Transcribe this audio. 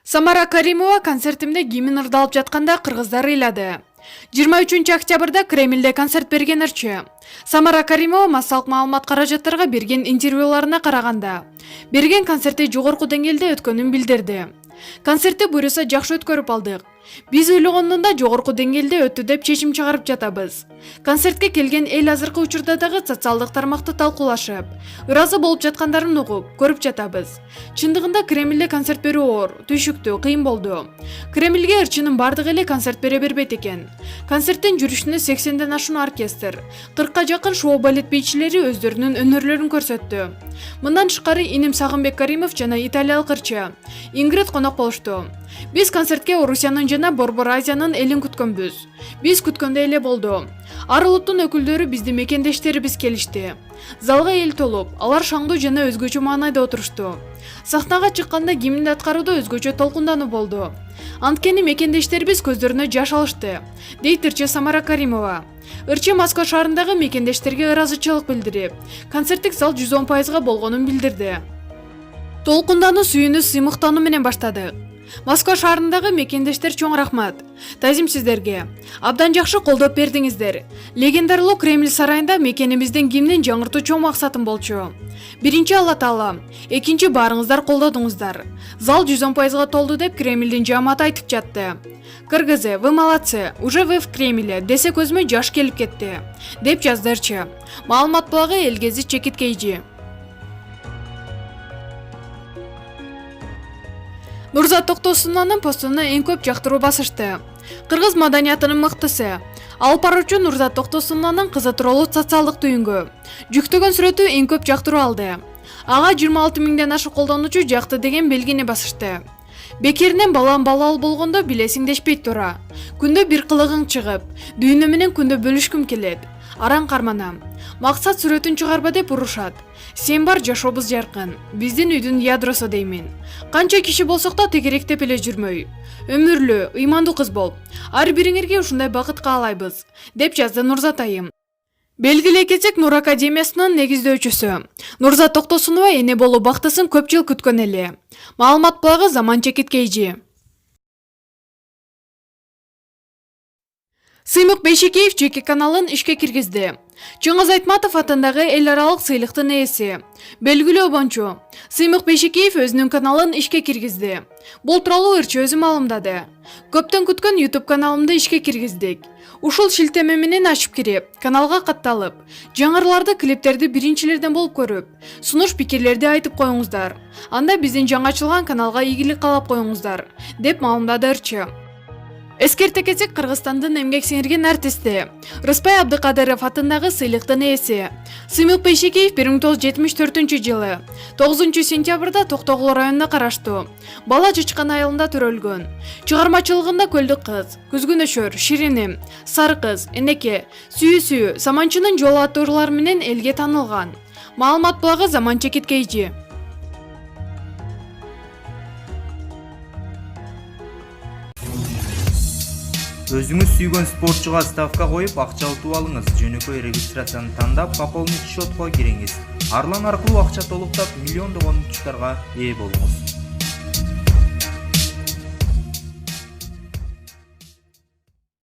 Самара Каримова концертимде гимн ырдалып жатканда кыргыздар ыйлады. 23 октябрда Кремльде концерт берген ырчы. Самара Каримова массалык маалымат каражаттарга берген интервьюларына караганда, берген концертте жогорку деңгээлде өткөнүн билдирди. Концертти буюрса жакшы өткөрүп алдык. Биз ойлогондон да жогорку деңгээлде өттү деп чечим чыгарып жатабыз. Концертке келген эл азыркы учурда дагы социалдык тармакты талкуулашып, ыраазы болуп жаткандарын угуп, көрүп жатабыз. Чындыгында Кремльде концерт берүү оор, түйшүктүү, кыйын болду. Кремльге ырчынын бардыгы эле концерт бере бербейт экен. Концерттин жүрүшүнө 80ден ашуун оркестр, 40ка жакын шоу балет бийчилери өздөрүнүн өнөрлөрүн көрсөттү. Мындан тышкары иним Сагынбек Каримов жана италиялык ырчы Ингрид конок болушту. Биз концертке Орусиянын жана Борбор Азиянын элин күткөнбүз. Биз күткөндөй эле болду. Ар улуттун өкүлдөрү бизди мекендештерибиз келишти. Залга эл толуп, алар шаңдуу жана өзгөчө маанайда отурушту. Сахнага чыкканда гимнди аткарууда өзгөчө толкундануу болду. Анткени мекендештерибиз көздөрүнө жаш алышты, дейт ырчы Самара Каримова. Ырчы Москва шаарындагы мекендештерге ыраазычылык билдирип, концерттик зал 110% болгонун билдирди. Толкундануу сүйүүнү сыймыктануу менен баштадык. Москва шаарындагы мекендештер чоң рахмат. Тазим сиздерге. Абдан жакшы колдоп бердиңиздер. Легендарлуу Кремль сарайында мекенибиздин гимнин жаңыртуу чоң максатым болчу. Биринчи Алла Таала, экинчи барыңыздар колдодуңуздар. Зал 110% толду деп Кремльдин жааматы айтып жатты. Кыргызы, вы молодцы, уже вы в Кремле, десе көзмө жаш келип кетти, деп жазды ырчы. Маалымат булагы Элгези Чекиткейжи. Нурзат Токтосунанын постуна эң көп жактыруу басышты. Кыргыз маданиятынын мыктысы. Алып баруучу Нурзат Токтосунанын кызы тууралуу социалдык түйүнгө жүктөгөн сүрөтү эң көп жактыруу алды. Ага 26 миңден ашык колдонуучу жакты деген белгини басышты. Бекеринен балам балал болгондо билесиңдешпейт тура. Күндө бир кылыгың чыгып, дүйнө менен күндө бөлүшкүм келет. Араң карманам. Максат сүрөтүн чыгарба деп урушат. Сен бар жашообуз жаркын, биздин үйдүн ядросу деймин. Канча киши болсок да тегеректеп эле жүрмөй. Өмүрлүү, ыймандуу кыз бол. Ар бириңерге ушундай бакыт каалайбыз, деп жазды Нурзат айым. Белгилей кетсек, Нур Академиясынын негиздөөчүсү Нурзат Токтосунова эне болуу бактысын көп жыл күткөн эле. Маалымат булагы Заман Чекиткейжи. Сыймык Бейшекеев жеке каналын ишке киргизди. Чыңгыз Айтматов атындагы эл аралык сыйлыктын ээси. Белгилүү обончу Сыймык Бейшекеев өзүнүн каналын ишке киргизди. Бул тууралуу ырчы өзү маалымдады. Көптөн күткөн YouTube каналымды ишке киргиздик. Ушул шилтеме менен ачып кирип, каналга катталып, жаңырларды, клиптерди биринчилерден болуп көрүп, сунуш пикирлерди айтып коюңуздар. Анда биздин жаңы ачылган каналга ийгилик каалап коюңуздар, деп маалымдады ырчы. Эскерте кетсек, Кыргызстандын эмгек сиңирген артисти Рыспай Абдыкадыров атындагы сыйлыктын ээси Сыймык Бейшекеев 1974 жылы 9 сентябрда Токтогул районуна караштуу Бала Чычкан айылында төрөлгөн. Чыгармачылыгында Көлдүк кыз, Күзгүнөшөр, Шириним, Сары кыз, Энеке, Сүйүү, Саманчынын жолу аттуулары менен элге таанылган. Маалымат булагы Заман Чекиткейжи. Өзүңүз сүйгөн спортчуга ставка коюп, акча утуп алыңыз. Жөнөкөй регистрацияны тандап, пополнить счетко кириңиз. Арлан аркылуу акча толуктап, миллиондогон утуштарга ээ болуңуз.